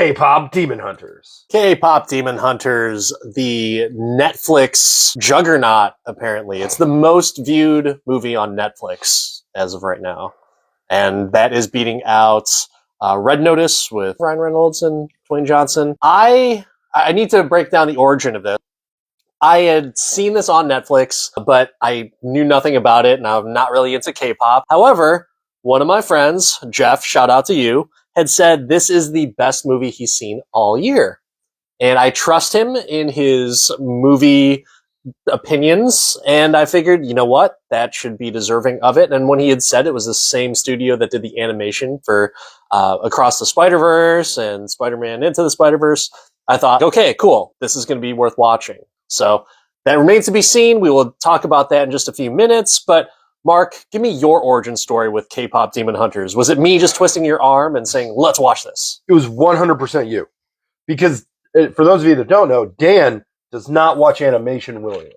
K-Pop Demon Hunters. K-Pop Demon Hunters, the Netflix juggernaut, apparently. It's the most viewed movie on Netflix as of right now. And that is beating out Red Notice with Ryan Reynolds and Dwayne Johnson. I need to break down the origin of this. I had seen this on Netflix, but I knew nothing about it, and I'm not really into K-pop. However, one of my friends, Jeff, shout out to you, had said this is the best movie he's seen all year. And I trust him in his movie opinions, and I figured, you know what, that should be deserving of it. And when he had said it was the same studio that did the animation for Across the Spider-Verse and Spider-Man Into the Spider-Verse, I thought, okay, cool, this is going to be worth watching. So that remains to be seen. We will talk about that in just a few minutes, but Mark, give me your origin story with K-Pop Demon Hunters. Was it me just twisting your arm and saying, let's watch this? It was 100% you. Because for those of you that don't know, Dan does not watch animation willingly.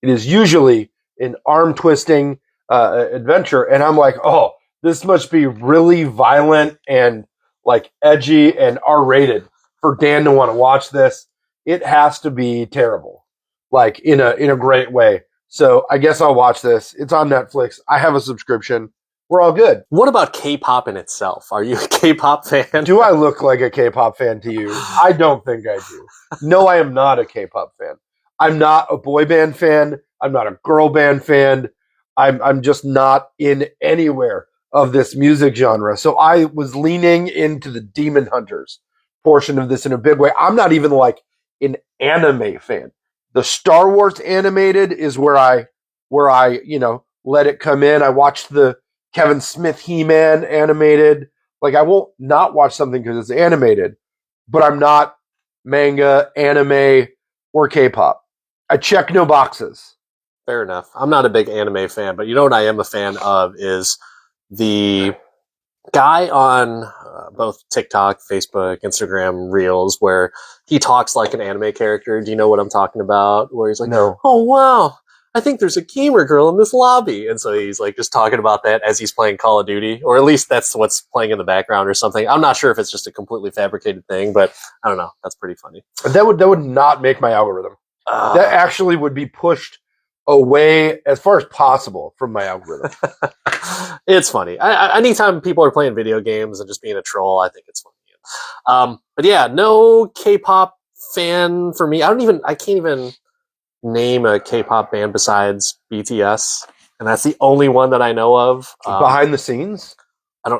It is usually an arm-twisting adventure, and I'm like, oh, this must be really violent and like edgy and R-rated for Dan to want to watch this. It has to be terrible, like in a great way. So I guess I'll watch this. It's on Netflix. I have a subscription. We're all good. What about K-pop in itself? Are you a K-pop fan? Do I look like a K-pop fan to you? I don't think I do. No, I am not a K-pop fan. I'm not a boy band fan. I'm not a girl band fan. I'm just not in anywhere of this music genre. So I was leaning into the Demon Hunters portion of this in a big way. I'm not even like an anime fan. The Star Wars animated is where I let it come in. I watched the Kevin Smith He-Man animated. Like, I won't not watch something because it's animated, but I'm not manga, anime, or K-pop. I check no boxes. Fair enough. I'm not a big anime fan, but you know what I am a fan of is the guy on both TikTok, Facebook, Instagram Reels where he talks like an anime character. Do you know what I'm talking about? Where he's like, no. Oh, wow, I think there's a gamer girl in this lobby. And so he's like just talking about that as he's playing Call of Duty, or at least that's what's playing in the background or something. I'm not sure if it's just a completely fabricated thing, but I don't know. That's pretty funny. That would not make my algorithm. That actually would be pushed away as far as possible from my algorithm. It's funny. Anytime people are playing video games and just being a troll, I think it's funny. But yeah, no K-pop fan for me. I can't even name a K-pop band besides BTS, and that's the only one that I know of. Behind the scenes?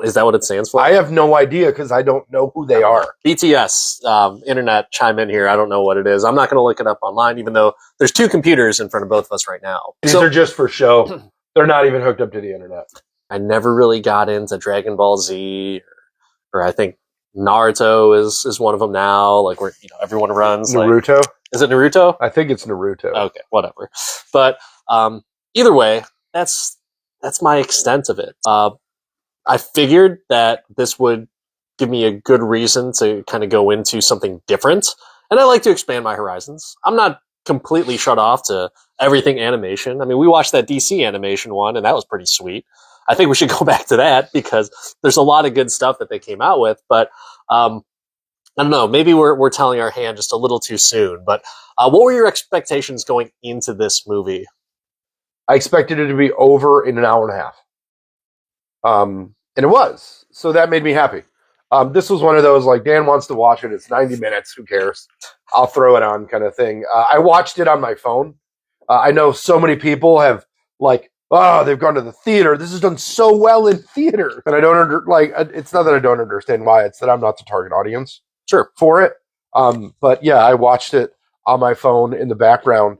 Is that what it stands for? I have no idea because I don't know who they are. BTS, internet, chime in here. I don't know what it is. I'm not going to look it up online, even though there's two computers in front of both of us right now. These are just for show. They're not even hooked up to the internet. I never really got into Dragon Ball Z, or I think Naruto is one of them now. Like where everyone runs. Naruto? Like, is it Naruto? I think it's Naruto. Okay, whatever. But either way, that's my extent of it. I figured that this would give me a good reason to kind of go into something different, and I like to expand my horizons. I'm not completely shut off to everything animation. I mean, we watched that DC animation one, and that was pretty sweet. I think we should go back to that because there's a lot of good stuff that they came out with, but I don't know, maybe we're telling our hand just a little too soon, but what were your expectations going into this movie? I expected it to be over in an hour and a half. And it was. So that made me happy. This was one of those, like, Dan wants to watch it. It's 90 minutes. Who cares? I'll throw it on kind of thing. I watched it on my phone. I know so many people have, like, they've gone to the theater. This is done so well in theater. And I don't it's not that I don't understand why. It's that I'm not the target audience. Sure. For it. But yeah, I watched it on my phone in the background.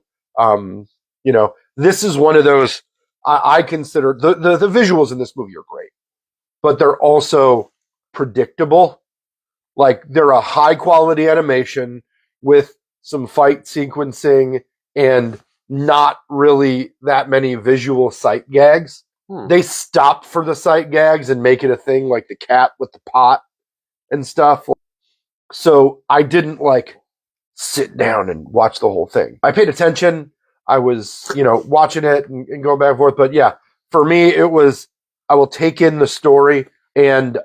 This is one of those, I consider the visuals in this movie are great, but they're also predictable. Like, they're a high quality animation with some fight sequencing and not really that many visual sight gags. They stop for the sight gags and make it a thing, like the cat with the pot and stuff. So I didn't sit down and watch the whole thing. I paid attention. I was, watching it and going back and forth. But yeah, for me, it was, I will take in the story and,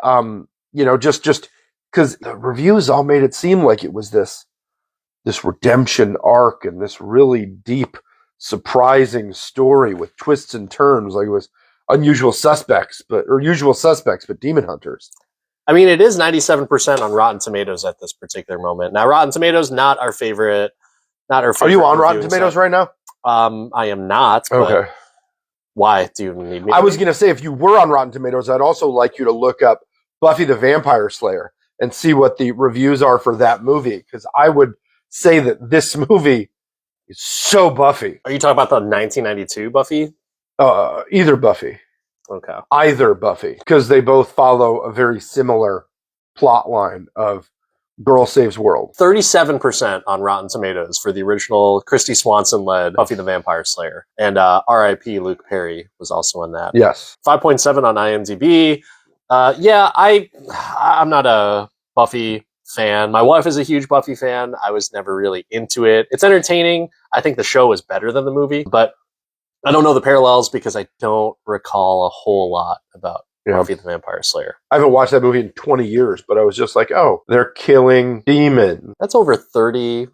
just because the reviews all made it seem like it was this redemption arc and this really deep, surprising story with twists and turns. Like it was Usual Suspects, but Demon Hunters. I mean, it is 97% on Rotten Tomatoes at this particular moment. Now, Rotten Tomatoes, not our favorite. Are you on Rotten Tomatoes right now? I am not. Okay. Why do you need me? I was going to say, if you were on Rotten Tomatoes, I'd also like you to look up Buffy the Vampire Slayer and see what the reviews are for that movie, because I would say that this movie is so Buffy. Are you talking about the 1992 Buffy? Either Buffy. Okay. Either Buffy, because they both follow a very similar plot line of girl saves world. 37% on Rotten Tomatoes for the original Christy Swanson-led Buffy the Vampire Slayer. And R.I.P. Luke Perry was also in that. Yes. 5.7 on IMDb. I'm not a Buffy fan. My wife is a huge Buffy fan. I was never really into it. It's entertaining. I think the show is better than the movie, but I don't know the parallels because I don't recall a whole lot about Buffy the Vampire Slayer. I haven't watched that movie in 20 years, but I was just like, oh, they're killing demons. That's over 33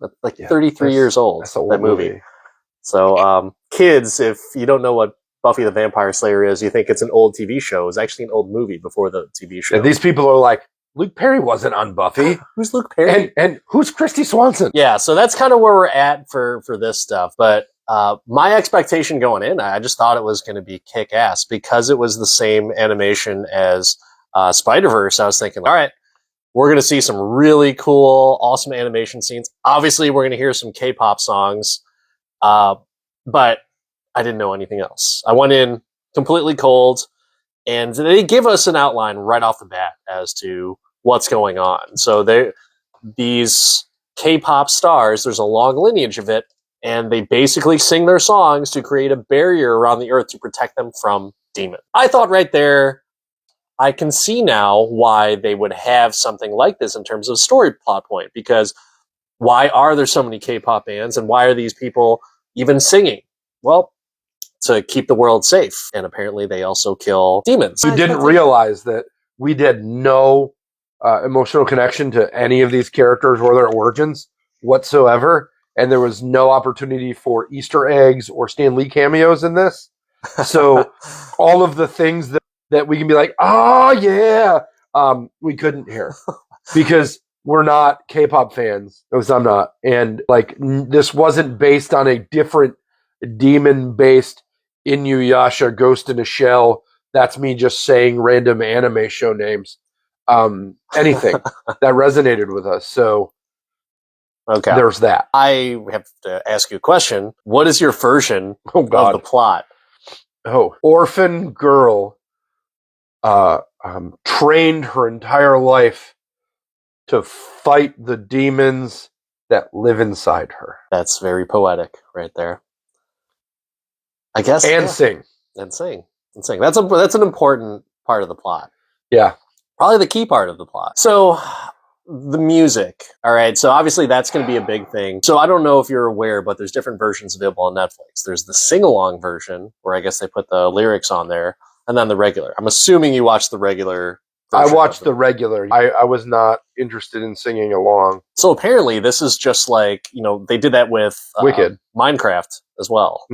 years old, that's an old that movie. So, kids, if you don't know what Buffy the Vampire Slayer is, you think it's an old TV show. It was actually an old movie before the TV show. And these people are like, Luke Perry wasn't on Buffy. Who's Luke Perry? And who's Christy Swanson? Yeah, so that's kind of where we're at for this stuff. But my expectation going in, I just thought it was going to be kick-ass because it was the same animation as Spider-Verse. I was thinking, all right, we're going to see some really cool, awesome animation scenes. Obviously, we're going to hear some K-pop songs, but I didn't know anything else. I went in completely cold, and they give us an outline right off the bat as to what's going on. So these K-pop stars, there's a long lineage of it, and they basically sing their songs to create a barrier around the earth to protect them from demons. I thought right there, I can see now why they would have something like this in terms of story plot point, because why are there so many K-pop bands, and why are these people even singing? Well, to keep the world safe, and apparently they also kill demons. You didn't realize that we did no emotional connection to any of these characters or their origins whatsoever. And there was no opportunity for Easter eggs or Stan Lee cameos in this. So all of the things that we can be like, oh, yeah, we couldn't hear. Because we're not K-pop fans. At least I'm not. And like this wasn't based on a different demon-based Inuyasha, Ghost in a Shell. That's me just saying random anime show names. Anything that resonated with us. So okay, there's that. I have to ask you a question. What is your version of the plot? Oh, orphan girl trained her entire life to fight the demons that live inside her. That's very poetic right there. I guess. And sing. And sing. That's an important part of the plot. Yeah. Probably the key part of the plot. So the music. All right. So obviously that's going to be a big thing. So I don't know if you're aware, but there's different versions available on Netflix. There's the sing-along version where I guess they put the lyrics on there, and then the regular. I'm assuming you watched the regular version. I watched the regular. I was not interested in singing along. So apparently this is just like, they did that with Wicked. Minecraft as well,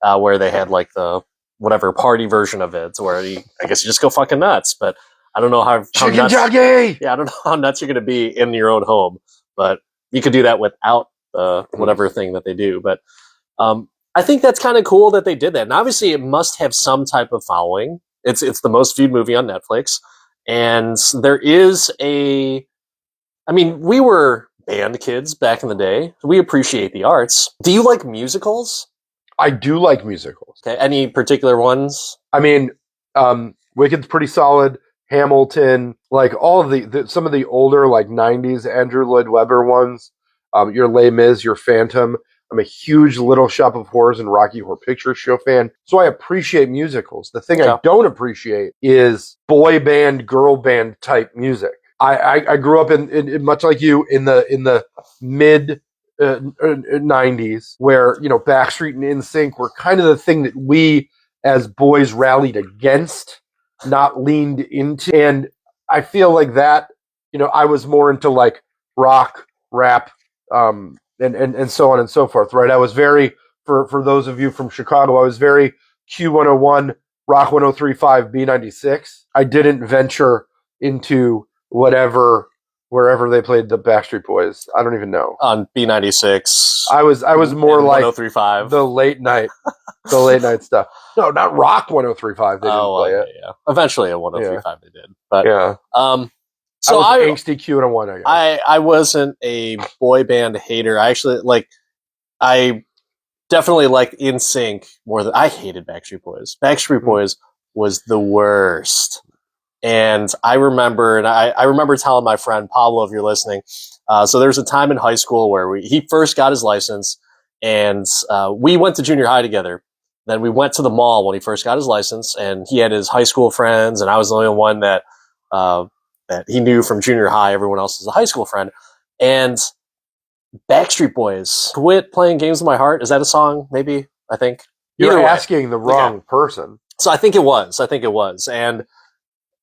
where they had like the whatever party version of it, where I guess you just go fucking nuts. But I don't know how nuts. Yeah, I don't know how nuts you're going to be in your own home, but you could do that without the whatever thing that they do. But I think that's kind of cool that they did that, and obviously it must have some type of following. It's the most viewed movie on Netflix, and there is we were band kids back in the day. We appreciate the arts. Do you like musicals? I do like musicals. Okay, any particular ones? I mean, Wicked's pretty solid. Hamilton, like all of some of the older like 90s Andrew Lloyd Webber ones, your Les Mis, your Phantom. I'm a huge Little Shop of Horrors and Rocky Horror Picture Show fan, so I appreciate musicals. The thing I don't appreciate is boy band, girl band type music. I grew up in much like you in the mid 90s, where Backstreet and NSYNC were kind of the thing that we as boys rallied against, not leaned into. And I feel like that I was more into like rock, rap, and so on and so forth, right? I was very, for those of you from Chicago, I was very Q101, Rock 103.5, B96. I didn't venture into wherever they played the Backstreet Boys. I don't even know. On B96. I was more like 103.5. the late night stuff. No, not Rock 103.5. They didn't play it. Yeah. Eventually at 103.5 they did. But yeah. So I was angsty Q101, I guess. I wasn't a boy band hater. I actually I definitely liked NSYNC more than I hated Backstreet Boys. Backstreet Boys was the worst. And I remember telling my friend Pablo, if you're listening, so there was a time in high school where he first got his license, and we went to junior high together. Then we went to the mall when he first got his license, and he had his high school friends, and I was the only one that he knew from junior high. Everyone else is a high school friend. And Backstreet Boys, Quit Playing Games with My Heart. Is that a song? Maybe, I think. You're asking the wrong person. So I think it was. And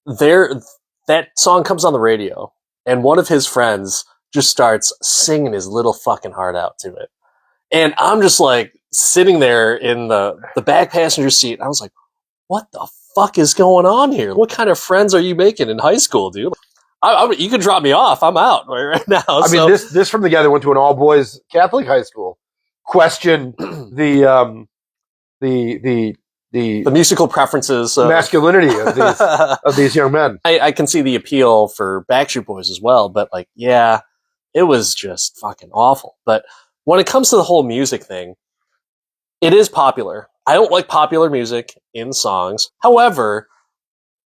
that song comes on the radio, and one of his friends just starts singing his little fucking heart out to it. And I'm just like sitting there in the back passenger seat. And I was like, what the fuck is going on here? What kind of friends are you making in high school, dude? You can drop me off. I'm out right now. I mean, this from the guy that went to an all boys Catholic high school. Question the musical preferences, masculinity of these young men. I can see the appeal for Backstreet Boys as well, but it was just fucking awful. But when it comes to the whole music thing, it is popular. I don't like popular music in songs. However,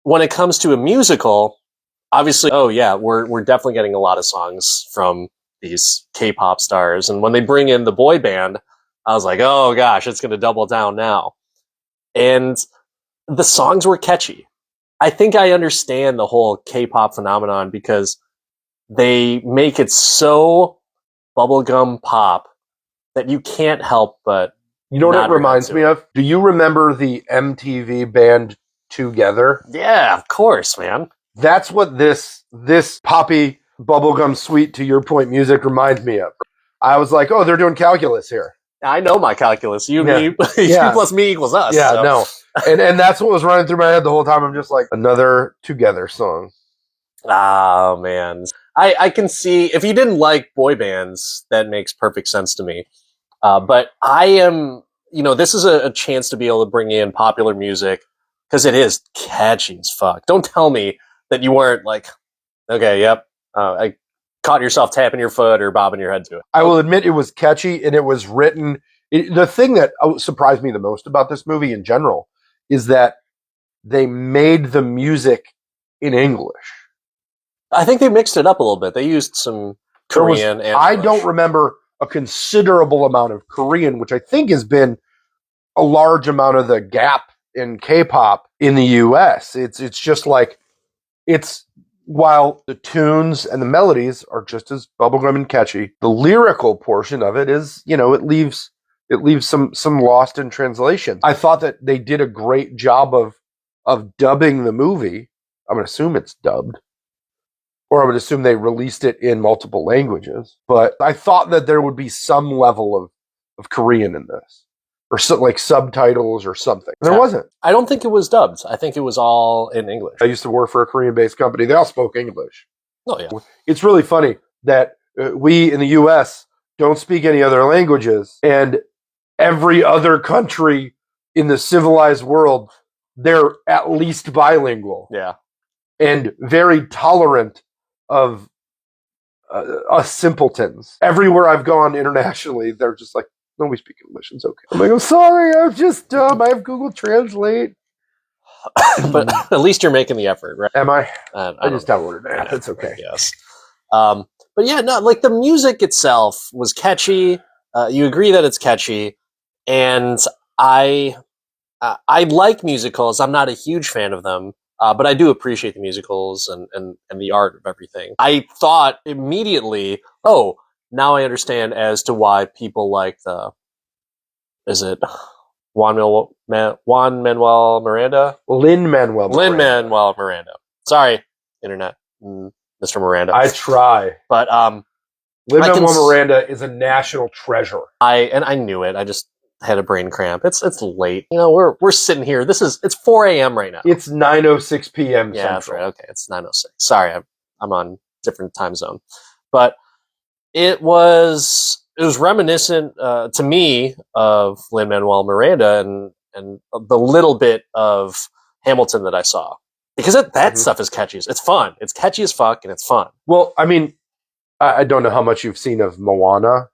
when it comes to a musical, obviously, we're definitely getting a lot of songs from these K-pop stars. And when they bring in the boy band, I was like, oh gosh, it's going to double down now. And the songs were catchy. I think I understand the whole K-pop phenomenon because they make it so bubblegum pop that you can't help but. You know what it reminds me of? Do you remember the MTV band Together? Yeah, of course, man. That's what this poppy bubblegum sweet, to your point, music reminds me of. I was like, oh, they're doing calculus here. I know my calculus. You plus me equals us. Yeah, so. No. And that's what was running through my head the whole time. I'm just like, another Together song. Oh, man. I can see, if you didn't like boy bands, that makes perfect sense to me. But I am, this is a chance to be able to bring in popular music because it is catchy as fuck. Don't tell me that you weren't like, okay, yep, I caught yourself tapping your foot or bobbing your head to it. I will admit it was catchy and it was written. The thing that surprised me the most about this movie in general is that they made the music in English. I think they mixed it up a little bit. They used some Korean and I don't remember a considerable amount of Korean, which I think has been a large amount of the gap in K-pop in the US. It's just like, while the tunes and the melodies are just as bubblegum and catchy, the lyrical portion of it is, it leaves some lost in translation. I thought that they did a great job of dubbing the movie. I'm going to assume it's dubbed. Or I would assume they released it in multiple languages. But I thought that there would be some level of Korean in this. Or like subtitles or something. There wasn't. I don't think it was dubbed. I think it was all in English. I used to work for a Korean-based company. They all spoke English. Oh, yeah. It's really funny that we in the U.S. don't speak any other languages. And every other country in the civilized world, they're at least bilingual. Yeah. And very tolerant of us simpletons. Everywhere I've gone internationally, they're just like, no, we speak English. It's okay. I'm like, I'm sorry. I'm just dumb. I have Google Translate. But at least you're making the effort, right? Am I? I just downloaded it. That's okay. Yes. But yeah, no, like the music itself was catchy. You agree that it's catchy. And I like musicals. I'm not a huge fan of them. But I do appreciate the musicals and the art of everything. I thought immediately, now I understand as to why people like is it Juan-Manuel Miranda? Lin-Manuel Miranda. Sorry, internet. Mr. Miranda. I try. But Lin-Manuel Miranda is a national treasure. I knew it. I just had a brain cramp. It's late. You know, we're sitting here. It's 4 a.m. right now. It's 9:06 p.m. Yeah, Central. that's right. Okay, it's 9:06. Sorry, I'm on different time zone. But it was reminiscent to me of Lin-Manuel Miranda and the little bit of Hamilton that I saw. Because that stuff is catchy. It's fun. It's catchy as fuck, and it's fun. Well, I mean, I don't know how much you've seen of Moana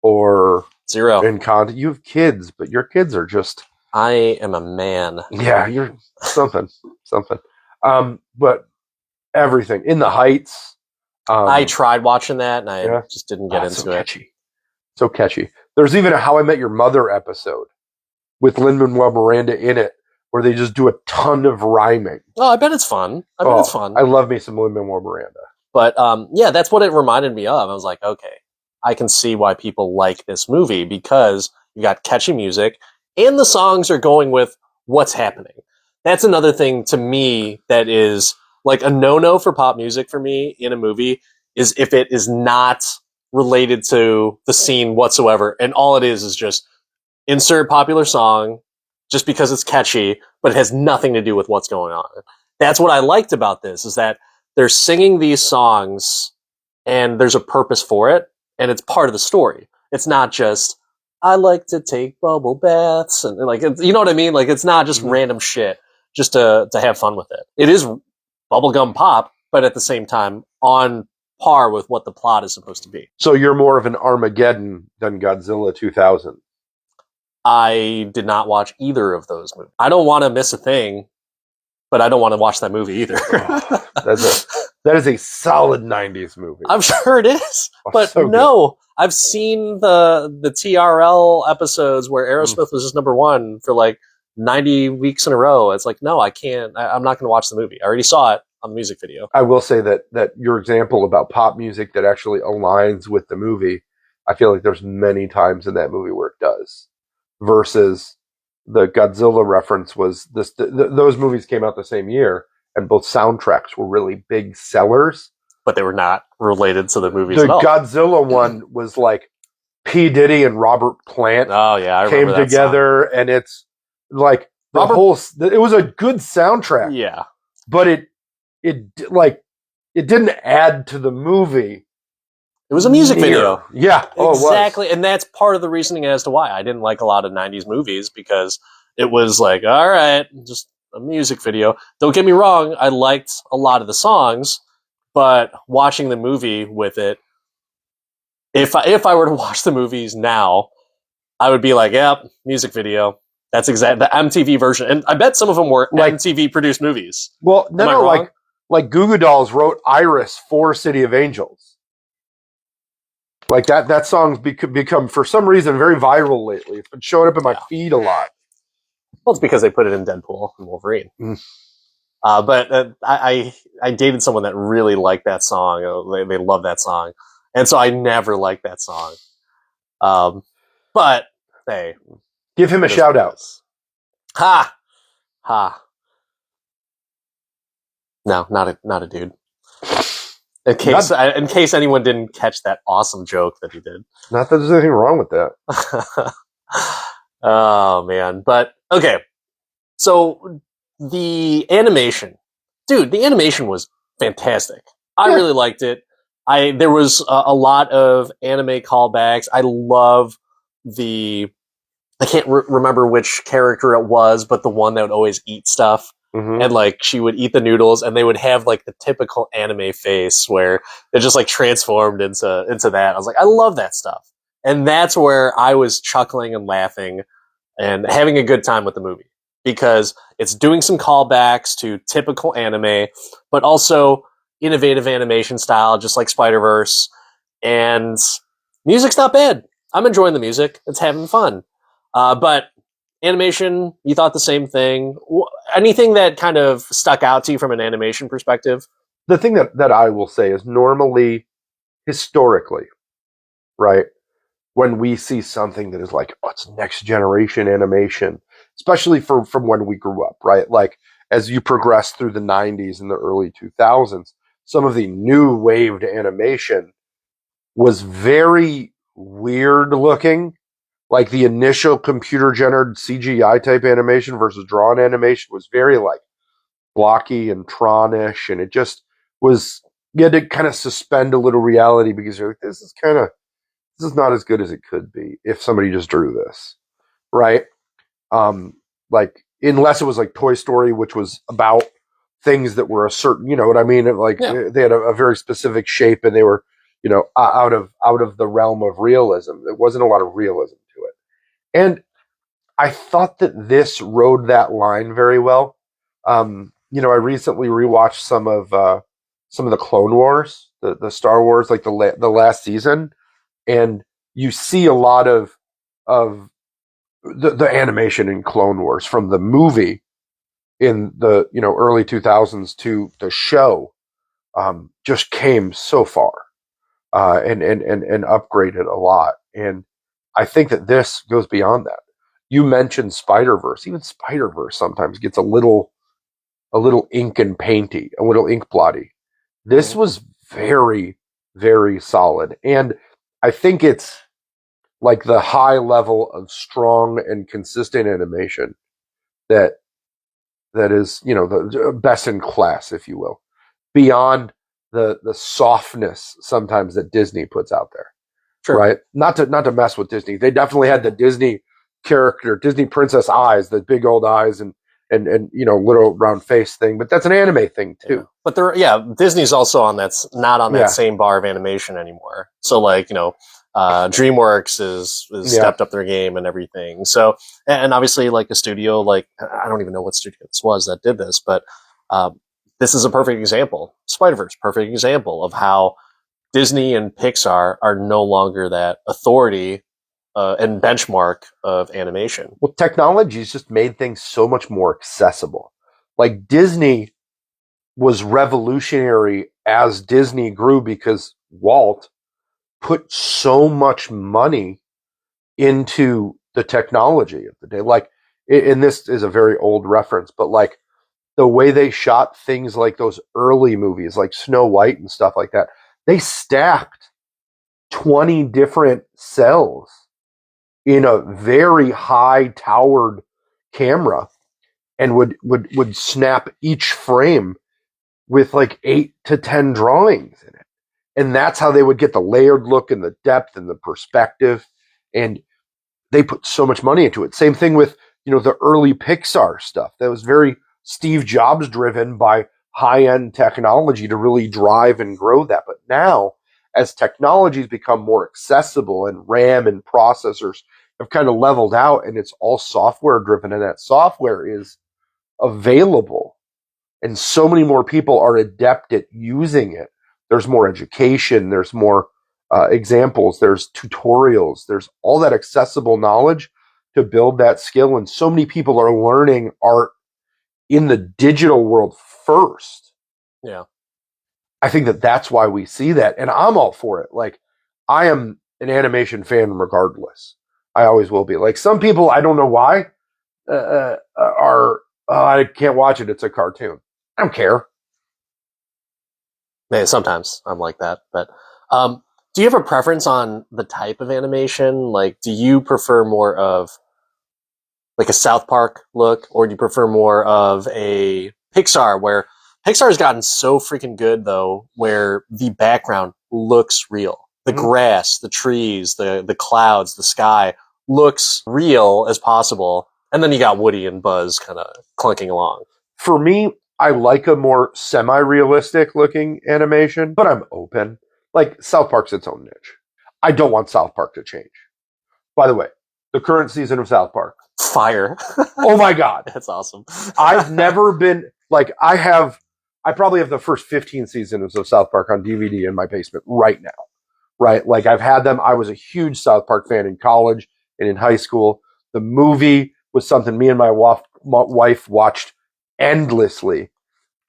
or Zero. Encanto. You have kids, but your kids are just... I am a man. Yeah, you're something. But everything. In the Heights. I tried watching that, and I just didn't get into it. So catchy. There's even a How I Met Your Mother episode with Lin-Manuel Miranda in it, where they just do a ton of rhyming. Oh, I bet it's fun. I love me some Lin-Manuel Miranda. But yeah, that's what it reminded me of. I was like, okay, I can see why people like this movie, because you got catchy music and the songs are going with what's happening. That's another thing to me that is like a no-no for pop music for me in a movie, is if it is not related to the scene whatsoever, and all it is just insert popular song just because it's catchy, but it has nothing to do with what's going on. That's what I liked about this, is that they're singing these songs and there's a purpose for it, and it's part of the story. It's not just, I like to take bubble baths, and like, you know what I mean? Like, it's not just random shit just to have fun with it. It is bubblegum pop, but at the same time on par with what the plot is supposed to be. So you're more of an Armageddon than Godzilla 2000. I did not watch either of those movies. I don't want to miss a thing, but I don't want to watch that movie either. That is a solid 90s movie. I'm sure it is. But so no, I've seen the TRL episodes where Aerosmith was just number one for like 90 weeks in a row. It's like, no, I can't. I'm not going to watch the movie. I already saw it on the music video. I will say that your example about pop music that actually aligns with the movie, I feel like there's many times in that movie where it does. Versus the Godzilla reference was this. Those movies came out the same year, and both soundtracks were really big sellers. But they were not related to the movies the at all. The Godzilla one was like P. Diddy and Robert Plant came together, and it's like it was a good soundtrack. Yeah. But it didn't add to the movie. It was a music video. Yeah. Exactly. And that's part of the reasoning as to why I didn't like a lot of 90s movies, because it was like, all right, just a music video. Don't get me wrong, I liked a lot of the songs, but watching the movie with it, if I were to watch the movies now, I would be like, yep, music video. That's exactly the MTV version. And I bet some of them were like MTV produced movies. Well, no, like Goo Goo Dolls wrote Iris for City of Angels. Like that song's become, for some reason, very viral lately. It's been showing up in my feed a lot. Well, it's because they put it in Deadpool and Wolverine. But I dated someone that really liked that song. They love that song. And so I never liked that song. But, hey. Give him a shout out. Ha! No, not a dude. In case anyone didn't catch that awesome joke that he did. Not that there's anything wrong with that. Oh, man. But, okay. So, the animation. Dude, the animation was fantastic. I really liked it. There was a lot of anime callbacks. I love I can't remember which character it was, but the one that would always eat stuff. Mm-hmm. And like she would eat the noodles, and they would have like the typical anime face where it just like transformed into that. I was like, I love that stuff. And that's where I was chuckling and laughing and having a good time with the movie, because it's doing some callbacks to typical anime, but also innovative animation style, just like Spider-Verse. And music's not bad. I'm enjoying the music. It's having fun. But animation, you thought the same thing? Anything that kind of stuck out to you from an animation perspective? The thing that I will say is, normally, historically, right, when we see something that is like, oh, it's next generation animation, especially from when we grew up, right? Like, as you progress through the 90s and the early 2000s, some of the new waved animation was very weird looking. Like the initial computer generated CGI type animation versus drawn animation was very like blocky and Tronish, and it just was, you had to kind of suspend a little reality because you're like, this is not as good as it could be if somebody just drew this, right? Like unless it was like Toy Story, which was about things that were a certain, you know what I mean? Like they had a very specific shape, and they were, out of the realm of realism. There wasn't a lot of realism to it, and I thought that this rode that line very well. I recently rewatched some of the Clone Wars, the Star Wars, like the last season, and you see a lot of the animation in Clone Wars from the movie in the early 2000s to the show, just came so far, and upgraded a lot. And I think that this goes beyond that. You mentioned Spider-Verse. Even Spider-Verse sometimes gets a little ink and painty, a little ink blotty. This was very, very solid. And I think it's like the high level of strong and consistent animation that is, the best in class, if you will, beyond the softness sometimes that Disney puts out there. Sure. Right? Not to mess with Disney. They definitely had the Disney character, Disney princess eyes, the big old eyes and little round face thing, but that's an anime thing too. Yeah. But Disney's also not on that same bar of animation anymore. So like, DreamWorks is stepped up their game and everything. So, and obviously like a studio, like I don't even know what studio this was that did this, but this is a perfect example. Spider-Verse, perfect example of how Disney and Pixar are no longer that authority and benchmark of animation. Well, technology's just made things so much more accessible. Like Disney was revolutionary as Disney grew because Walt put so much money into the technology of the day. Like, and this is a very old reference, but like the way they shot things like those early movies, like Snow White and stuff like that, they stacked 20 different cells in a very high towered camera and would snap each frame with like 8 to 10 drawings in it. And that's how they would get the layered look and the depth and the perspective. And they put so much money into it. Same thing with, the early Pixar stuff. That was very Steve Jobs driven by high-end technology to really drive and grow that. But now, as technology's become more accessible and RAM and processors have kind of leveled out and it's all software driven and that software is available and so many more people are adept at using it. There's more education, there's more examples, there's tutorials, there's all that accessible knowledge to build that skill. And so many people are learning art in the digital world first. Yeah. I think that that's why we see that. And I'm all for it. Like, I am an animation fan regardless. I always will be. Like, some people, I don't know why, I can't watch it. It's a cartoon. I don't care. Yeah, sometimes I'm like that. But do you have a preference on the type of animation? Like, do you prefer more of like a South Park look, or do you prefer more of a Pixar, where Pixar has gotten so freaking good, though, where the background looks real. The grass, the trees, the clouds, the sky looks real as possible. And then you got Woody and Buzz kind of clunking along. For me, I like a more semi-realistic looking animation, but I'm open. Like, South Park's its own niche. I don't want South Park to change. By the way, the current season of South Park. Fire. Oh my God. That's awesome. I've never been, like, I probably have the first 15 seasons of South Park on DVD in my basement right now. Right? Like, I've had them. I was a huge South Park fan in college and in high school. The movie was something me and my wife watched endlessly.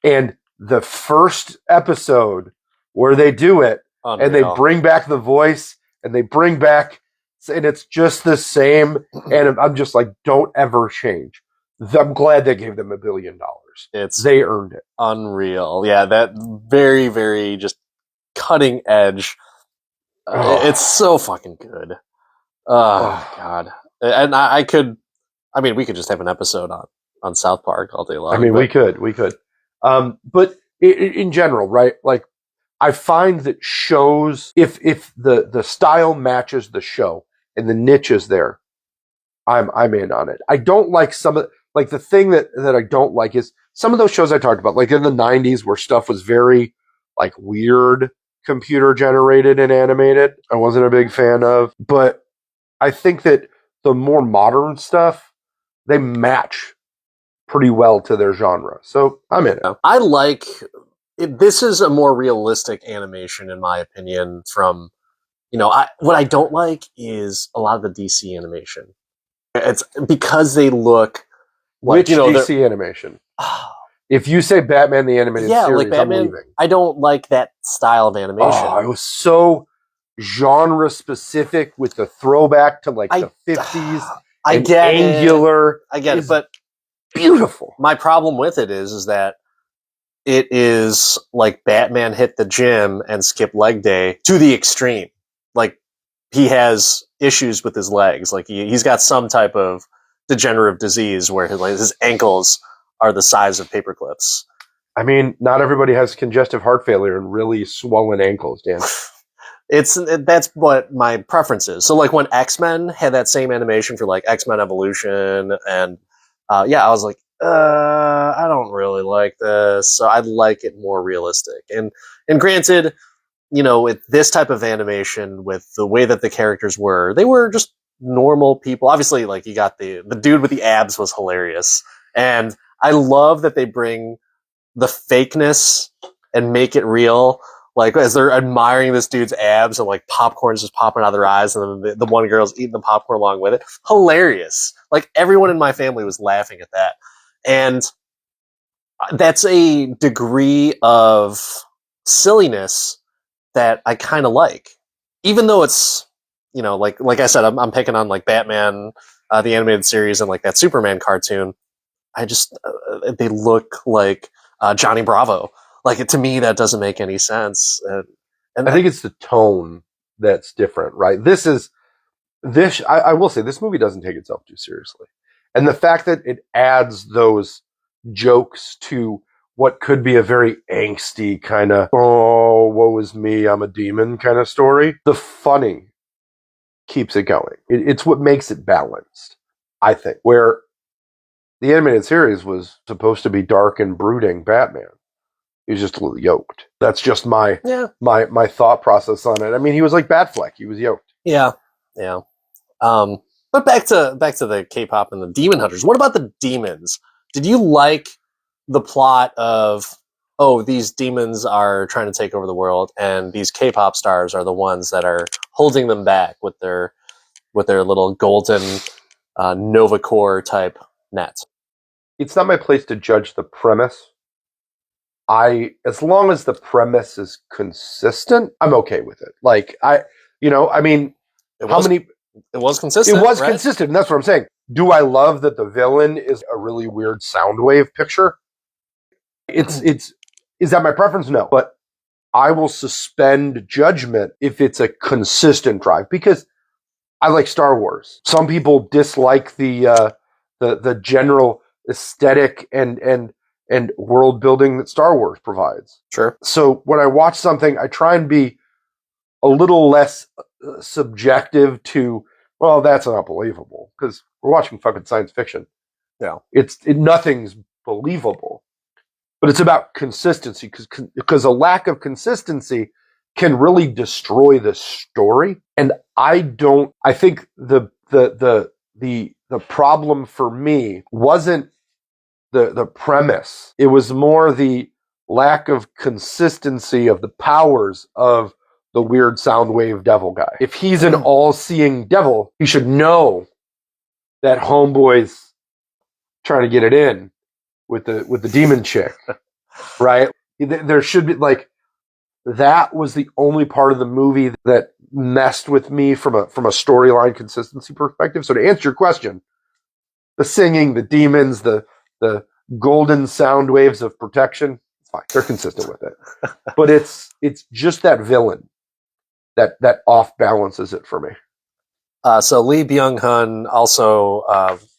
And the first episode where they do it, unreal. And they bring back the voice and they bring back, and it's just the same. And I'm just like, don't ever change. I'm glad they gave them $1 billion. They earned it. Unreal. Yeah, that very, very just cutting edge. It's so fucking good. God. And we could just have an episode on South Park all day long. I mean, we could. But in general, right? Like, I find that shows, if the style matches the show and the niche is there, I'm in on it. I don't like some of, like, the thing that I don't like is some of those shows I talked about, like in the 90s where stuff was very like weird, computer generated and animated. I wasn't a big fan of, but I think that the more modern stuff, they match pretty well to their genre. So I'm in it. I like it. This is a more realistic animation, in my opinion. From what I don't like is a lot of the DC animation. It's because they look like, which DC animation? If you say Batman the Animated Series, like Batman, I'm leaving. I don't like that style of animation. It was so genre specific with the throwback to like the 50s. I get angular. I get it, but beautiful. My problem with it is that it is like Batman hit the gym and skip leg day to the extreme. Like, he has issues with his legs. Like, he's got some type of degenerative disease where his ankles are the size of paper clips. I mean, not everybody has congestive heart failure and really swollen ankles, Dan. That's what my preference is. So, like, when X-Men had that same animation for like X-Men Evolution, and I was like, I don't really like this. So I'd like it more realistic. And granted, with this type of animation, with the way that the characters were, they were just normal people. Obviously, like, you got the dude with the abs was hilarious. And I love that they bring the fakeness and make it real. Like, as they're admiring this dude's abs and like popcorn's just popping out of their eyes, and then the one girl's eating the popcorn along with it. Hilarious. Like, everyone in my family was laughing at that. And that's a degree of silliness that I kind of like, even though it's, like I said, I'm picking on like Batman, the animated series, and like that Superman cartoon. I just they look like Johnny Bravo. Like, to me, that doesn't make any sense. And I think it's the tone that's different, right? I will say, this movie doesn't take itself too seriously. And the fact that it adds those jokes to what could be a very angsty kind of, oh, woe is me, I'm a demon kind of story, the funny keeps it going. It's what makes it balanced, I think. Where the animated series was supposed to be dark and brooding Batman, he was just a little yoked. That's just my thought process on it. I mean, he was like Batfleck. He was yoked. Yeah. But back to the K-pop and the Demon Hunters. What about the demons? Did you like the plot of, these demons are trying to take over the world, and these K-pop stars are the ones that are holding them back with their little golden Nova Core type net? It's not my place to judge the premise. As long as the premise is consistent, I'm okay with it. Like, it was consistent. It was right? consistent, and that's what I'm saying. Do I love that the villain is a really weird Soundwave picture? Is that my preference? No. But I will suspend judgment if it's a consistent drive, because I like Star Wars. Some people dislike the general aesthetic and world building that Star Wars provides. Sure. So when I watch something, I try and be a little less subjective to, well, that's not believable, because we're watching fucking science fiction. Yeah. Nothing's believable. But it's about consistency, because a lack of consistency can really destroy the story. And I think the problem for me wasn't the premise. It was more the lack of consistency of the powers of the weird Soundwave devil guy. If he's an all-seeing devil, he should know that homeboy's trying to get it in with the demon chick, right? There should be, like, that was the only part of the movie that messed with me from a storyline consistency perspective. So to answer your question, The singing, the demons, the golden sound waves of protection. It's fine. They're consistent with it. But it's just that villain that off balances it for me. So Lee Byung-hun, also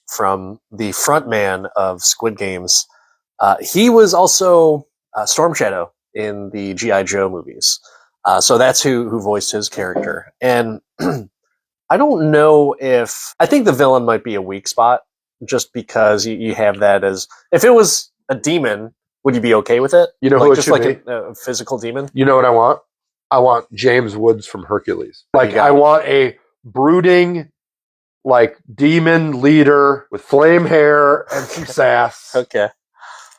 from the frontman of Squid Games, he was also Storm Shadow in the G.I. Joe movies. So that's who voiced his character. And I don't know if... I think the villain might be a weak spot, just because you have that as... If it was a demon, would you be okay with it? You know like, who it just should like be? a physical demon? You know what I want? I want James Woods from Hercules. Like, I want a brooding, like, demon leader with flame hair and some sass. Okay.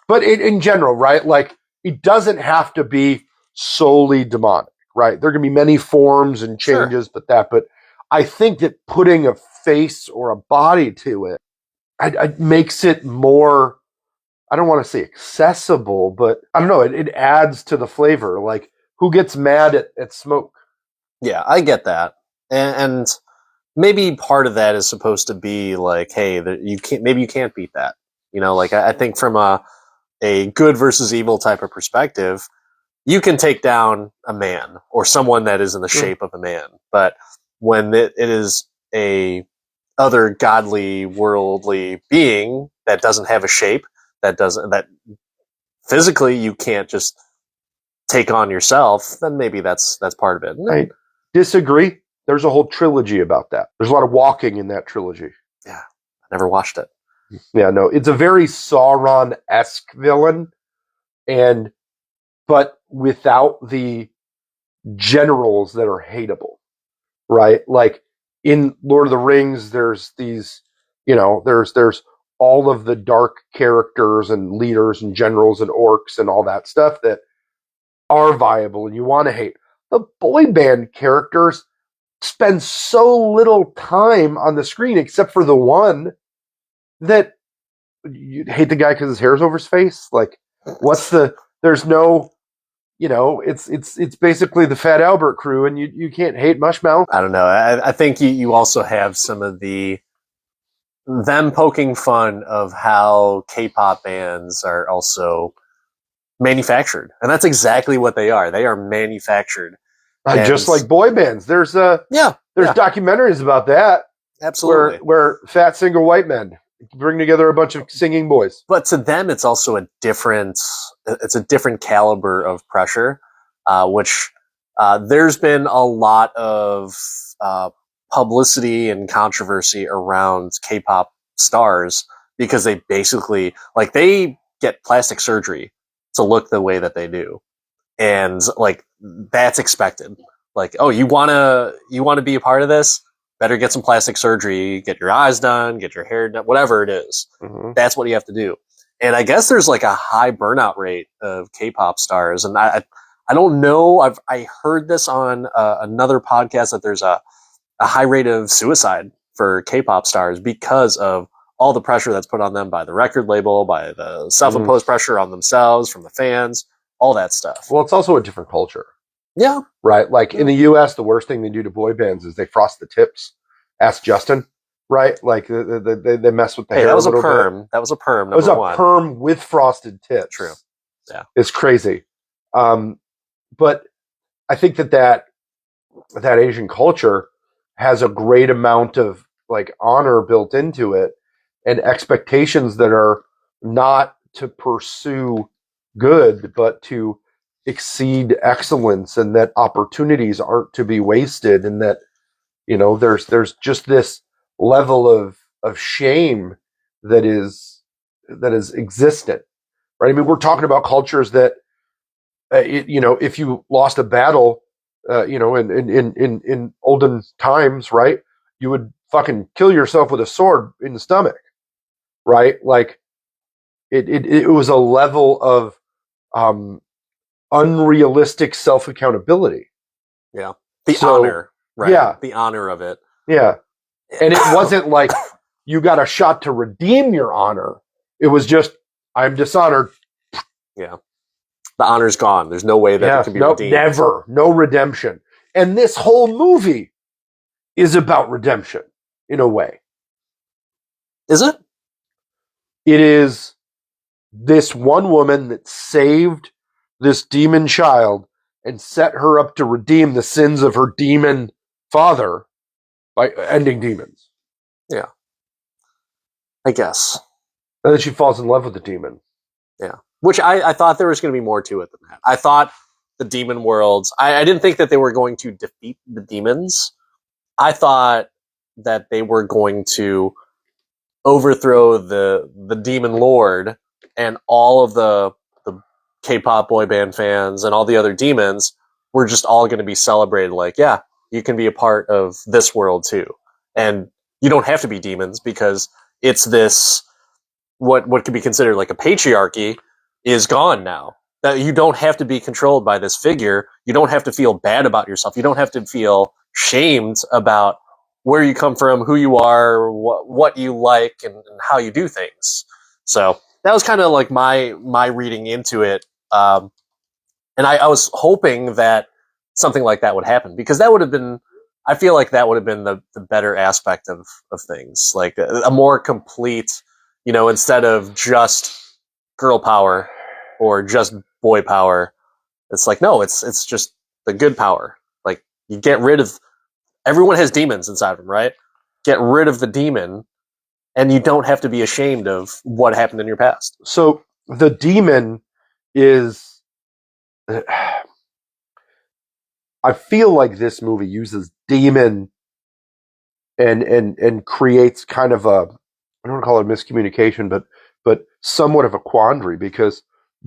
But in general, right? Like, it doesn't have to be solely demonic, right? There can be many forms and changes, Sure. but I think that putting a face or a body to it, it makes it more, I don't want to say accessible, but I don't know, it adds to the flavor. Like, who gets mad at smoke? Yeah, I get that. And maybe part of that is supposed to be like, hey, you can't beat that. You know, like I think from a good versus evil type of perspective, you can take down a man or someone that is in the shape of a man. But when it is a other godly, worldly being that doesn't have a shape, that physically you can't just take on yourself, then maybe that's part of it. I disagree. There's a whole trilogy about that. There's a lot of walking in that trilogy. Yeah, I never watched it. Yeah, no, it's a very Sauron-esque villain, but without the generals that are hateable, right? Like in Lord of the Rings, there's these, there's all of the dark characters and leaders and generals and orcs and all that stuff that are viable and you want to hate. The boy band characters spend so little time on the screen, except for the one that you hate the guy because his hair's over his face. Like, there's no, it's basically the Fat Albert crew, and you can't hate Mushmouth. I don't know. I think you also have some of them poking fun of how K-pop bands are also manufactured, and that's exactly what they are. They are manufactured, just like boy bands. There's documentaries about that. Absolutely, where fat single white men bring together a bunch of singing boys. But to them, it's also a different caliber of pressure, which there's been a lot of publicity and controversy around K-pop stars because they basically they get plastic surgery to look the way that they do, and that's expected. Like, oh, you wanna be a part of this? Better get some plastic surgery, get your eyes done, get your hair done, whatever it is. Mm-hmm. That's what you have to do. And I guess there's a high burnout rate of K-pop stars. And I don't know. I heard this on another podcast that there's a high rate of suicide for K-pop stars because of all the pressure that's put on them by the record label, by the self-imposed pressure on themselves from the fans, all that stuff. Well, it's also a different culture. Yeah. Right. Like in the US, the worst thing they do to boy bands is they frost the tips. Ask Justin. Right. Like they mess with the hair. That was a perm. That was a perm. It was a perm with frosted tips. True. Yeah. It's crazy. But I think that Asian culture has a great amount of honor built into it and expectations that are not to pursue good, but to exceed excellence, and that opportunities aren't to be wasted, and that there's just this level of shame that is existent, right? I mean, we're talking about cultures that if you lost a battle in olden times, right, you would fucking kill yourself with a sword in the stomach, right? Like it was a level of unrealistic self-accountability. Yeah. The honor, right? Yeah. The honor of it. Yeah. And it wasn't like you got a shot to redeem your honor. It was just, I'm dishonored. Yeah. The honor's gone. There's no way that it can be redeemed. Never. No redemption. And this whole movie is about redemption in a way. Is it? It is this one woman that saved this demon child and set her up to redeem the sins of her demon father by ending demons. Yeah. I guess. And then she falls in love with the demon. Yeah. Which I thought there was going to be more to it than that. I thought the demon worlds, I didn't think that they were going to defeat the demons. I thought that they were going to overthrow the demon lord, and all of the K-pop boy band fans and all the other demons were just all going to be celebrated like, yeah, you can be a part of this world too. And you don't have to be demons because it's this, what could be considered like a patriarchy is gone now. That you don't have to be controlled by this figure. You don't have to feel bad about yourself. You don't have to feel shamed about where you come from, who you are, what you like, and how you do things. So that was kind of like my reading into it. And I was hoping that something like that would happen, because that would have been, I feel like that would have been the better aspect of things, like a more complete, instead of just girl power or just boy power. It's like, no, it's just the good power. Like, you get rid of, everyone has demons inside of them, right? Get rid of the demon, and you don't have to be ashamed of what happened in your past. So the demon is, I feel like this movie uses demon and creates kind of a, I don't want to call it miscommunication, but somewhat of a quandary, because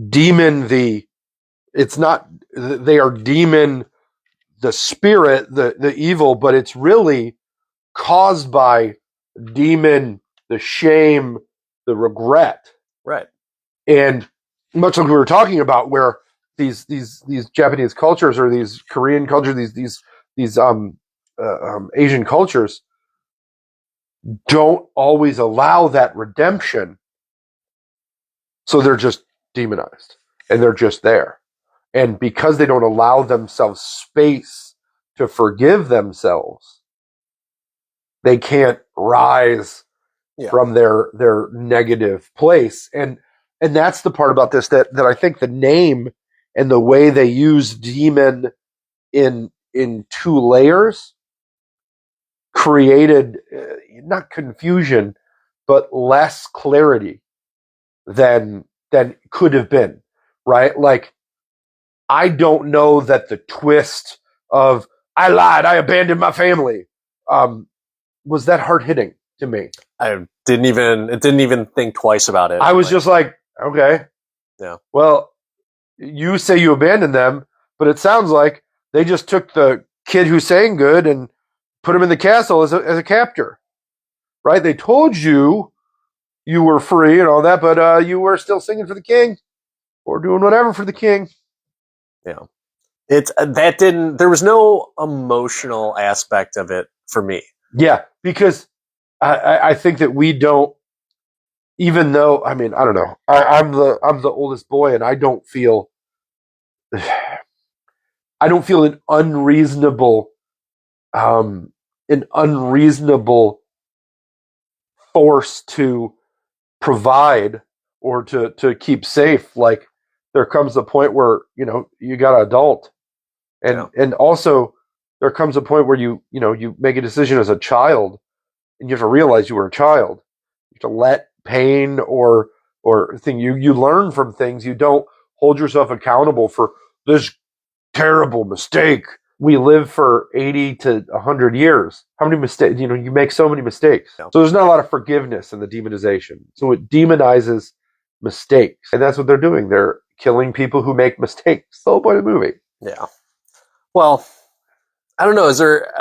demon, it's not, they are demon, the spirit, the evil, but it's really caused by demon, the shame, the regret. Right. And much like we were talking about, where these Japanese cultures, or these Korean cultures, these Asian cultures don't always allow that redemption, so they're just demonized and they're just there. And because they don't allow themselves space to forgive themselves, they can't rise from their negative place. And that's the part about this that I think the name and the way they use demon in two layers created not confusion, but less clarity than could have been, right? Like, I don't know that the twist of I lied, I abandoned my family, was that hard hitting to me. It didn't even think twice about it. I was just like, okay, yeah. Well, you say you abandoned them, but it sounds like they just took the kid who sang good and put him in the castle as a captor, right? They told you were free and all that, but you were still singing for the king or doing whatever for the king. Yeah. There was no emotional aspect of it for me. Yeah, because I think that we don't, even though, I mean, I don't know, I'm the oldest boy, and I don't feel an unreasonable force to provide or to keep safe. Like, there comes a point where you got an adult, and also there comes a point where you make a decision as a child, and you have to realize you were a child. You have to let pain or thing, you learn from things. You don't hold yourself accountable for this terrible mistake. We live for 80 to 100 years. How many mistakes? You make so many mistakes. So there's not a lot of forgiveness in the demonization. So it demonizes mistakes. And that's what they're doing. They're killing people who make mistakes. The whole point of the movie. Yeah. Well, I don't know. Is there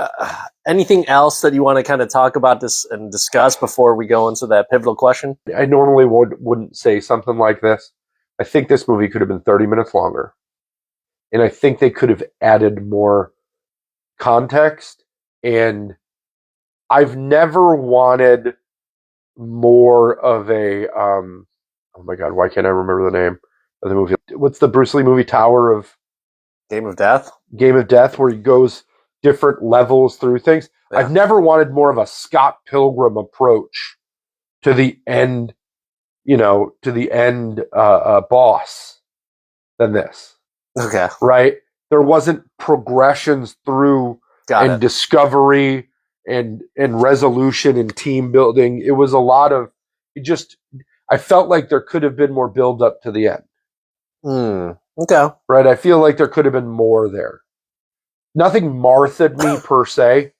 anything else that you want to kind of talk about this and discuss before we go into that pivotal question? I normally wouldn't say something like this. I think this movie could have been 30 minutes longer. And I think they could have added more context. And I've never wanted more of a, oh my God, why can't I remember the name of the movie? What's the Bruce Lee movie, Tower of... Game of Death? Game of Death, where he goes different levels through things. Yeah. I've never wanted more of a Scott Pilgrim approach to the end to the end boss than this. Okay. Right? There wasn't progressions through Got and it. discovery and resolution and team building. It was a lot of I felt like there could have been more build up to the end. Okay. Right? I feel like there could have been more there. Nothing Martha'd me per se,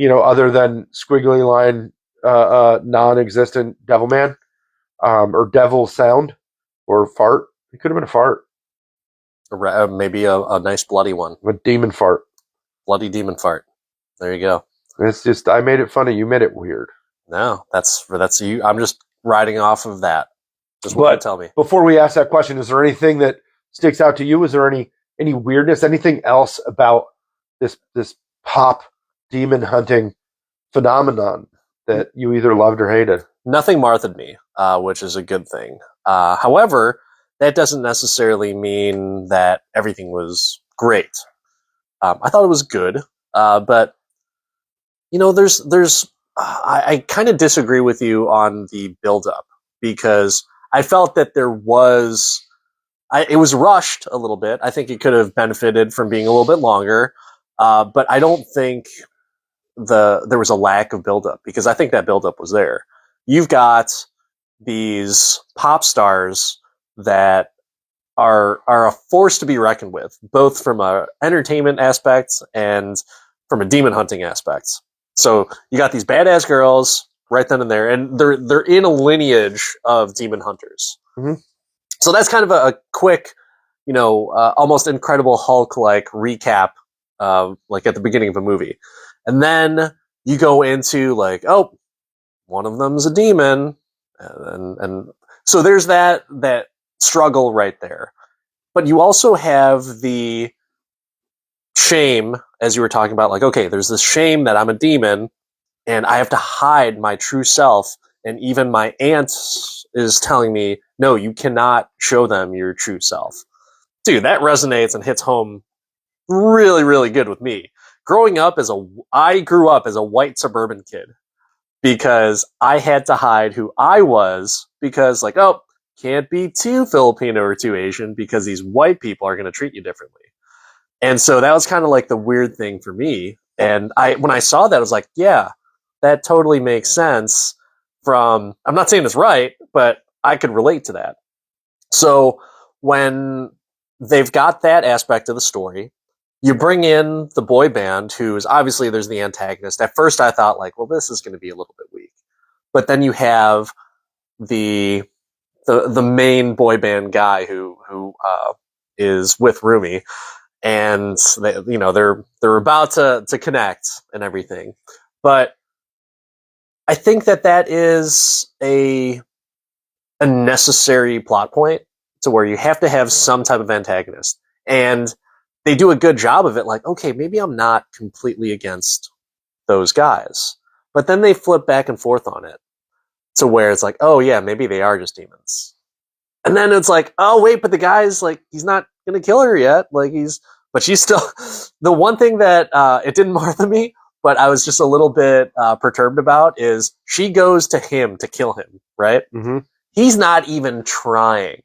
other than squiggly line non-existent Devilman, or Devil Sound, or Fart. It could have been a fart. Maybe a nice bloody one. A demon fart. Bloody demon fart. There you go. It's just, I made it funny. You made it weird. No, that's you. I'm just riding off of that. Just what you tell me. Before we ask that question, is there anything that sticks out to you? Is there any weirdness? Anything else about this pop demon hunting phenomenon that you either loved or hated? Nothing Martha'd me, which is a good thing. However, that doesn't necessarily mean that everything was great. I thought it was good, but there's I kind of disagree with you on the build-up, because I felt that it was rushed a little bit. I think it could have benefited from being a little bit longer, but I don't think there was a lack of build-up, because I think that build-up was there. You've got these pop stars that are a force to be reckoned with, both from a entertainment aspect and from a demon hunting aspect. So you got these badass girls right then and there, and they're in a lineage of demon hunters. Mm-hmm. So that's kind of a quick, almost Incredible Hulk like recap, like at the beginning of a movie, and then you go into like, oh, one of them's a demon, and so there's that struggle right there. But you also have the shame, as you were talking about, like, okay, there's this shame that I'm a demon and I have to hide my true self, and even my aunt is telling me, no, you cannot show them your true self. Dude, that resonates and hits home really, really good with me. I grew up as a white suburban kid, because I had to hide who I was, because like, oh, can't be too Filipino or too Asian because these white people are going to treat you differently. And so that was kind of like the weird thing for me. And when I saw that, I was like, yeah, that totally makes sense. I'm not saying it's right, but I could relate to that. So when they've got that aspect of the story, you bring in the boy band, who's obviously, there's the antagonist. At first I thought like, well, this is going to be a little bit weak. But then you have the main boy band guy who is with Rumi, and they're about to connect and everything. But I think that is a necessary plot point, to where you have to have some type of antagonist, and they do a good job of it. Like, okay, maybe I'm not completely against those guys, but then they flip back and forth on it, to where it's like, oh yeah, maybe they are just demons. And then it's like, oh wait, but the guy's like, he's not gonna kill her yet. Like but she's still, the one thing that, it didn't bother me, but I was just a little bit, perturbed about, is she goes to him to kill him, right? Mm-hmm. He's not even trying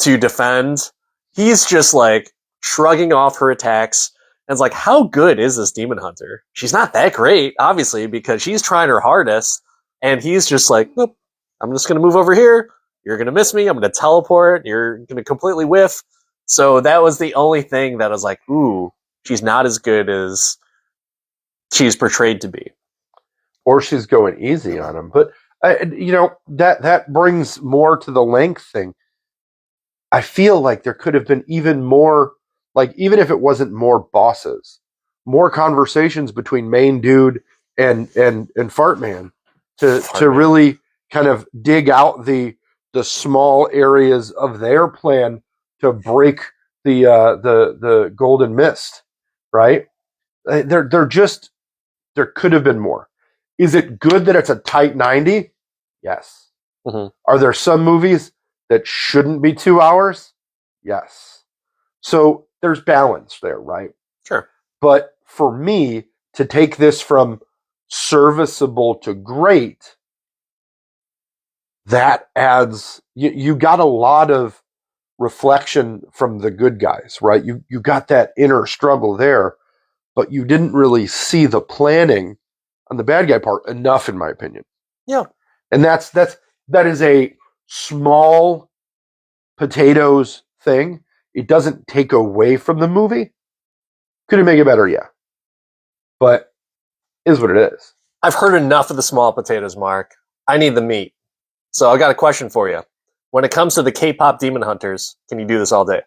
to defend. He's just like shrugging off her attacks. And it's like, how good is this demon hunter? She's not that great, obviously, because she's trying her hardest. And he's just like, nope, I'm just going to move over here. You're going to miss me. I'm going to teleport. You're going to completely whiff. So that was the only thing that I was like, ooh, she's not as good as she's portrayed to be. Or she's going easy on him. But, that brings more to the length thing. I feel like there could have been even more, like, even if it wasn't more bosses, more conversations between main dude and Fart Man to really kind of dig out the small areas of their plan to break the golden mist, right? There could have been more. Is it good that it's a tight 90? Yes. Mm-hmm. Are there some movies that shouldn't be 2 hours? Yes. So there's balance there, right? Sure. But for me to take this from serviceable to great, that adds, you got a lot of reflection from the good guys, right? You got that inner struggle there, but you didn't really see the planning on the bad guy part enough, in my opinion. Yeah. And that is a small potatoes thing. It doesn't take away from the movie. Could it make it better? Yeah. But is what it is. I've heard enough of the small potatoes, Mark. I need the meat. So I got a question for you. When it comes to the K-pop Demon Hunters, can you do this all day?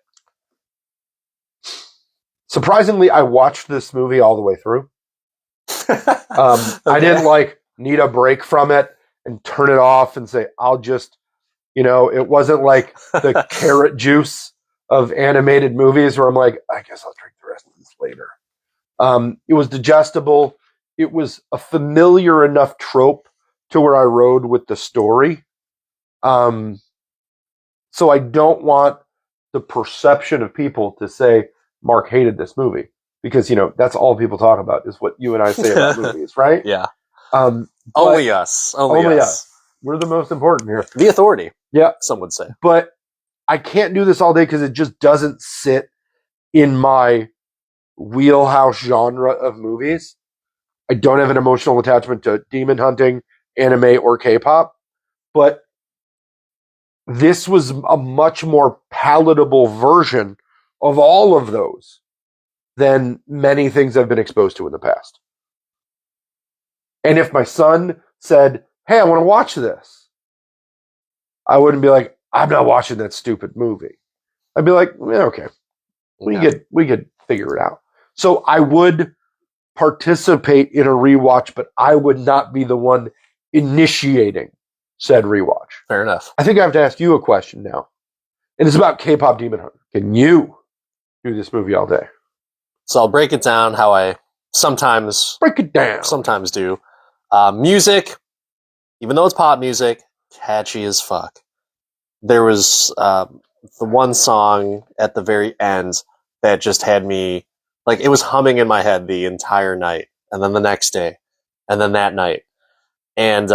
Surprisingly, I watched this movie all the way through. Okay. I didn't need a break from it and turn it off and say, I'll just, it wasn't like the carrot juice of animated movies where I'm like, I guess I'll drink the rest of this later. It was digestible. It was a familiar enough trope to where I rode with the story. So I don't want the perception of people to say Mark hated this movie, because that's all people talk about is what you and I say about movies, right? Yeah. Only us. Only us. We're the most important here. The authority. Yeah. Some would say. But I can't do this all day because it just doesn't sit in my wheelhouse genre of movies. I don't have an emotional attachment to demon hunting, anime, or K-pop, but this was a much more palatable version of all of those than many things I've been exposed to in the past. And if my son said, hey, I want to watch this, I wouldn't be like, I'm not watching that stupid movie. I'd be like, okay, we could figure it out. So I would participate in a rewatch, but I would not be the one initiating said rewatch. Fair enough. I think I have to ask you a question now. And it's about K-pop Demon Hunters. Can you do this movie all day? So I'll break it down how I sometimes do. Music, even though it's pop music, catchy as fuck. There was the one song at the very end that just had me, it was humming in my head the entire night, and then the next day, and then that night. And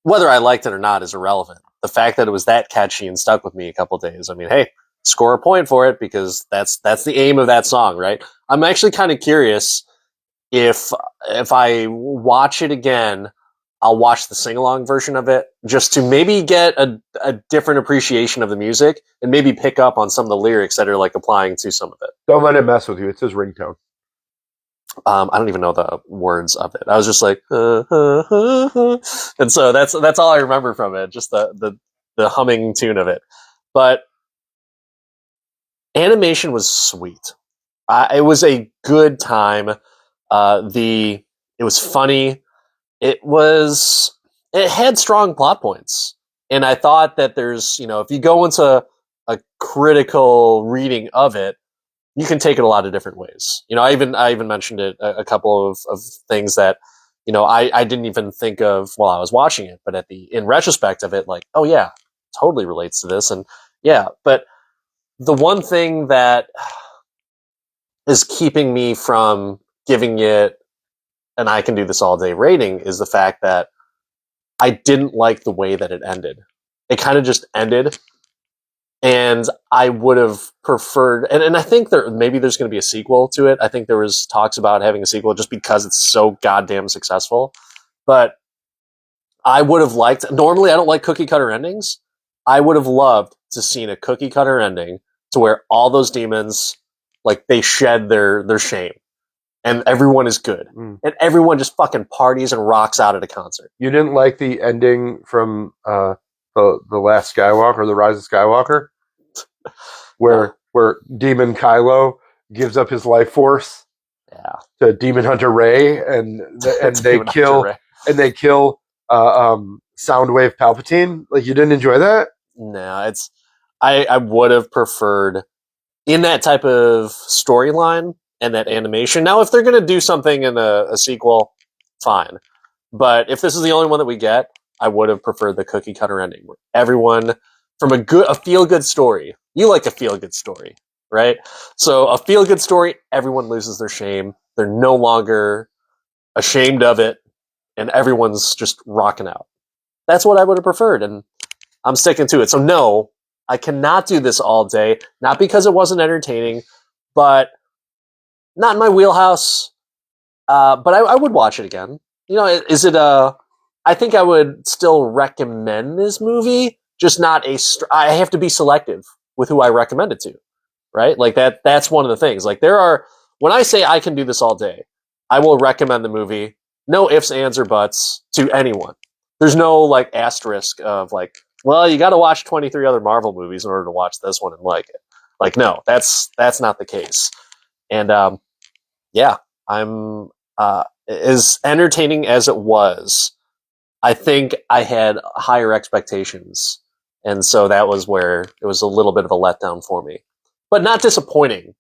whether I liked it or not is irrelevant. The fact that it was that catchy and stuck with me a couple days, I mean, hey, score a point for it, because that's the aim of that song, right? I'm actually kind of curious if I watch it again, I'll watch the sing-along version of it just to maybe get a different appreciation of the music and maybe pick up on some of the lyrics that are applying to some of it. Don't let it mess with you. It's his ringtone. I don't even know the words of it. I was just like, and so that's all I remember from it, just the humming tune of it. But animation was sweet. It was a good time. It was funny. It had strong plot points, and I thought that there's, if you go into a critical reading of it, you can take it a lot of different ways. I even mentioned it a couple of things that, I didn't even think of while I was watching it, but in retrospect of it, oh yeah, totally relates to this. And yeah, but the one thing that is keeping me from giving it an I can do this all day rating is the fact that I didn't like the way that it ended. It kind of just ended. And I would have preferred, and I think maybe there's going to be a sequel to it. I think there was talks about having a sequel just because it's so goddamn successful. But I would have liked, normally I don't like cookie cutter endings. I would have loved to seen a cookie cutter ending to where all those demons, they shed their shame. And everyone is good. And everyone just fucking parties and rocks out at a concert. You didn't like the ending from the Last Skywalker, the Rise of Skywalker? Where Demon Kylo gives up his life force to Demon Hunter Rey, and they kill Soundwave Palpatine. You didn't enjoy that? No, I would have preferred in that type of storyline and that animation. Now, if they're going to do something in a sequel, fine. But if this is the only one that we get, I would have preferred the cookie cutter ending where everyone from a feel-good story. You like a feel-good story, right? So a feel-good story, everyone loses their shame. They're no longer ashamed of it, and everyone's just rocking out. that's what I would have preferred, and I'm sticking to it. So no, I cannot do this all day. Not because it wasn't entertaining, but not in my wheelhouse. But I would watch it again. You know, is it a? I think I would still recommend this movie, just not a. I have to be selective with who I recommend it to, right? Like that. That's one of the things. Like there are when I say I can do this all day, I will recommend the movie. No ifs, ands, or buts to anyone. There's no like asterisk of like, well, you got to watch 23 other Marvel movies in order to watch this one and like it. Like, no, that's not the case. And yeah, I'm as entertaining as it was. I think I had higher expectations, and so that was where it was a little bit of a letdown for me. But not disappointing.